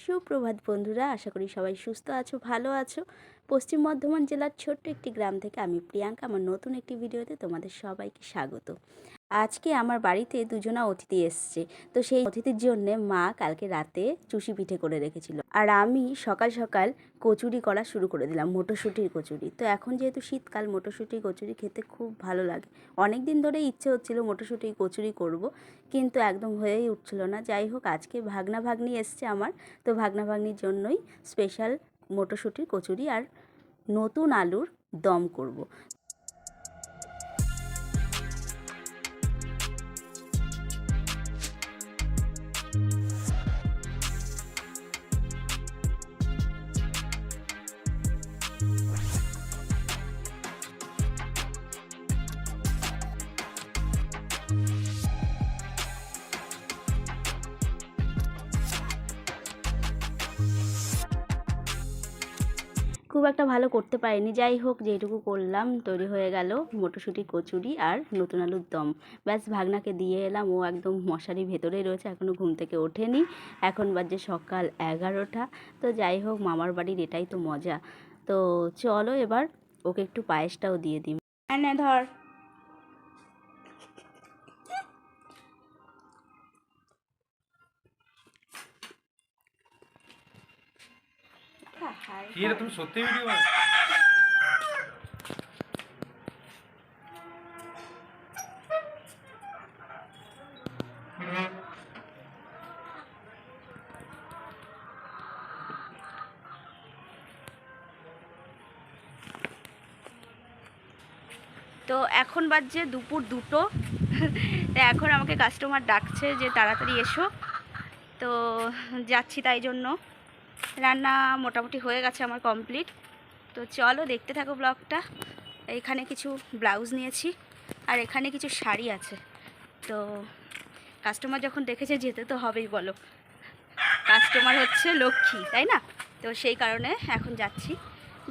সুপ্রভাত বন্ধুরা, আশা করি সবাই সুস্থ আছো, ভালো আছো। পশ্চিম বর্ধমান জেলার ছোট্ট একটি গ্রাম থেকে আমি প্রিয়াঙ্কা আমার নতুন একটি ভিডিওতে তোমাদের সবাইকে স্বাগত। আজকে আমার বাড়িতে দুজনা অতিথি এসছে, তো সেই অতিথির জন্য মা কালকে রাতে চুষি পিঠে করে রেখেছিল, আর আমি সকাল সকাল কচুরি করা শুরু করে দিলাম, মটরশুঁটির কচুরি। তো এখন যেহেতু শীতকাল, মটরশুঁটির কচুরি খেতে খুব ভালো লাগে। অনেক দিন ধরে ইচ্ছে হচ্ছিল মটরশুঁটির কচুরি করব, কিন্তু একদম হয়েই উঠছিল না। যাই হোক, আজকে ভাগনা ভাগ্নি এসছে আমার, তো ভাগনা ভাগ্নির জন্যই স্পেশাল মটরশুঁটির কচুরি আর নতুন আলুর দম করব। খুব একটা ভালো করতে পারিনি, যাই হোক যেটুকু করলাম তৈরি হয়ে গেল মটরশুঁটির কচুরি আর নতুন আলুর দম। ব্যাস, ভাগনাকে দিয়ে এলাম, ও একদম মশারির ভেতরেই রয়েছে, এখনও ঘুম থেকে ওঠেনি। এখন বাজে সকাল 11টা। তো যাই হোক, মামার বাড়ির এটাই তো মজা। তো চলো এবার ওকে একটু পায়েসটাও দিয়ে দিই। হ্যাঁ ধর। কি রে, তুমি সত্যি ভিডিও বানাও? তো এখন বাজছে দুপুর 2টো। এখন আমাকে কাস্টমার ডাকছে যে তাড়াতাড়ি এসো, তো যাচ্ছি। তাই জন্য রান্না মোটামুটি হয়ে গেছে আমার, কমপ্লিট। তো চলো দেখতে থাকো ব্লগটা। এখানে কিছু ব্লাউজ নিয়েছি আর এখানে কিছু শাড়ি আছে। তো কাস্টমার যখন দেখেছে যেতে তো হবেই, বলো, কাস্টমার হচ্ছে লক্ষ্মী, তাই না? তো সেই কারণে এখন যাচ্ছি।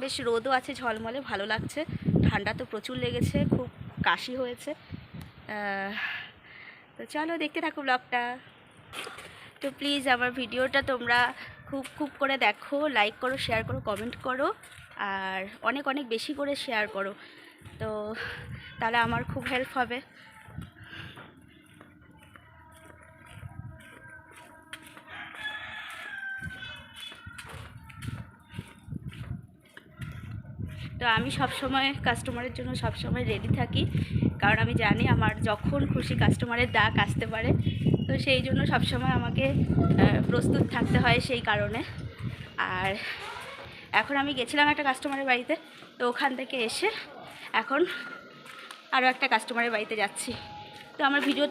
বেশ রোদও আছে ঝলমলে, ভালো লাগছে। ঠান্ডা তো প্রচুর লেগেছে, খুব কাশি হয়েছে। তো চলো দেখতে থাকো ব্লগটা। তো প্লিজ আমার ভিডিওটা তোমরা খুব খুব করে দেখো, লাইক করো, শেয়ার করো, কমেন্ট করো, আর অনেক অনেক বেশি করে শেয়ার করো। তো তাহলে আমার খুব হেল্প হবে। তো আমি সবসময় কাস্টমারের জন্য সবসময় রেডি থাকি, কারণ আমি জানি আমার যখন খুশি কাস্টমারের ডাক আসতে পারে। তো সেই জন্য সবসময় আমাকে প্রস্তুত থাকতে হয়, সেই কারণে। আর এখন আমি গেছিলাম একটা কাস্টমারের বাড়িতে, তো ওখান থেকে এসে এখন আরও একটা কাস্টমারের বাড়িতে যাচ্ছি। তো আমার ভিডিও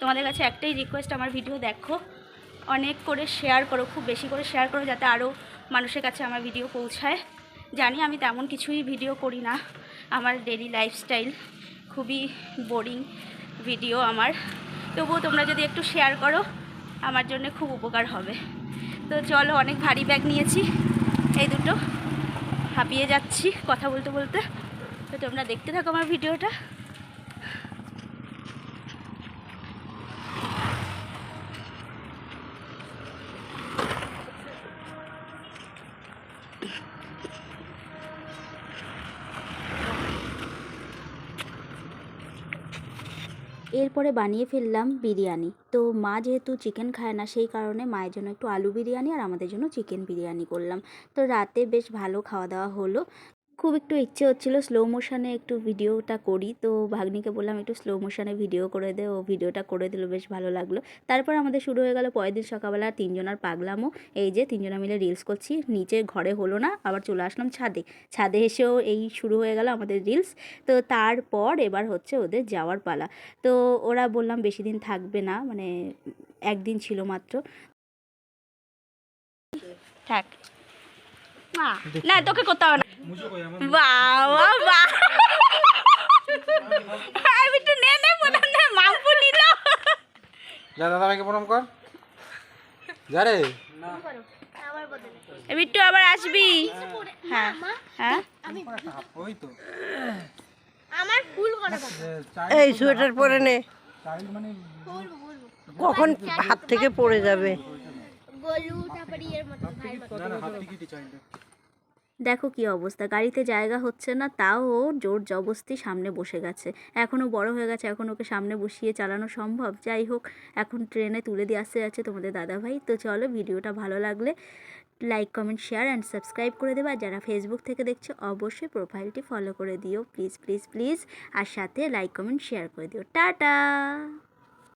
তোমাদের কাছে একটাই রিকোয়েস্ট, আমার ভিডিও দেখো, অনেক করে শেয়ার করো, খুব বেশি করে শেয়ার করো, যাতে আরও মানুষের কাছে আমার ভিডিও পৌঁছায়। জানি আমি তেমন কিছুই ভিডিও করি না, আমার ডেইলি লাইফস্টাইল, খুবই বোরিং ভিডিও আমার। তবুও তোমরা যদি একটু শেয়ার করো আমার জন্য খুব উপকার হবে। তো চলো, অনেক ভারী ব্যাগ নিয়েছি, এই দুটো, হাঁপিয়ে যাচ্ছি কথা বলতে বলতে। তো তোমরা দেখতে থাকো আমার ভিডিওটা। এরপরে বানিয়ে ফেললাম বিরিয়ানি। তো মা যেহেতু চিকেন খায় না, সেই কারণে মায়ের জন্য একটু আলু বিরিয়ানি আর আমাদের জন্য চিকেন বিরিয়ানি করলাম। তো রাতে বেশ ভালো খাওয়া দাওয়া হলো। খুব একটু ইচ্ছে হচ্ছিলো স্লো মোশনে একটু ভিডিওটা করি, তো ভাগ্নিকে বললাম একটু স্লো মোশনে ভিডিও করে দে, ও ভিডিওটা করে দিল, বেশ ভালো লাগলো। তারপর আমাদের শুরু হয়ে গেল পরের দিন সকালবেলা তিনজনার পাগলামো। এই যে তিনজনা মিলে রিলস করছি, নিচে ঘরে হলো না, আবার চলে আসলাম ছাদে। ছাদে এসেও এই শুরু হয়ে গেল আমাদের রিলস। তো তারপর এবার হচ্ছে ওদের যাওয়ার পালা। তো ওরা বললাম বেশি দিন থাকবে না, মানে একদিন ছিল মাত্র। থাক না, তোকে করতে হবে না। বাবা বাবা, আমি তো নে প্রণাম নে, মাম্পু নিল। যা দাদা ভাইকে প্রণাম কর, যা রে। বিট্টু আবার আসবি। হ্যাঁ হ্যাঁ, ওই তো আমার ফুল করে এই সোয়েটার পরে নে, কখন হাত থেকে পড়ে যাবে। গোলু তারপরে এর মতো ভাইয়ের মতো না না হাফ টিকিটই চাইলে। দেখো কি অবস্থা, গাড়িতে জায়গা হচ্ছে না, তাও ও জোর জবস্তি সামনে বসে গেছে। এখনও বড় হয়ে গেছে, এখন ওকে সামনে বসিয়ে চালানো সম্ভব? যাই হোক, এখন ট্রেনে তুলে দিয়ে আসতে যাচ্ছে তোমাদের দাদাভাই। তো চলো, ভিডিওটা ভালো লাগলে like comment share and subscribe করে দেবে। আর যারা ফেসবুক থেকে দেখছো অবশ্যই প্রোফাইলটি ফলো করে দিও, প্লিজ প্লিজ প্লিজ। আর সাথে লাইক কমেন্ট শেয়ার করে দিও। টাটা।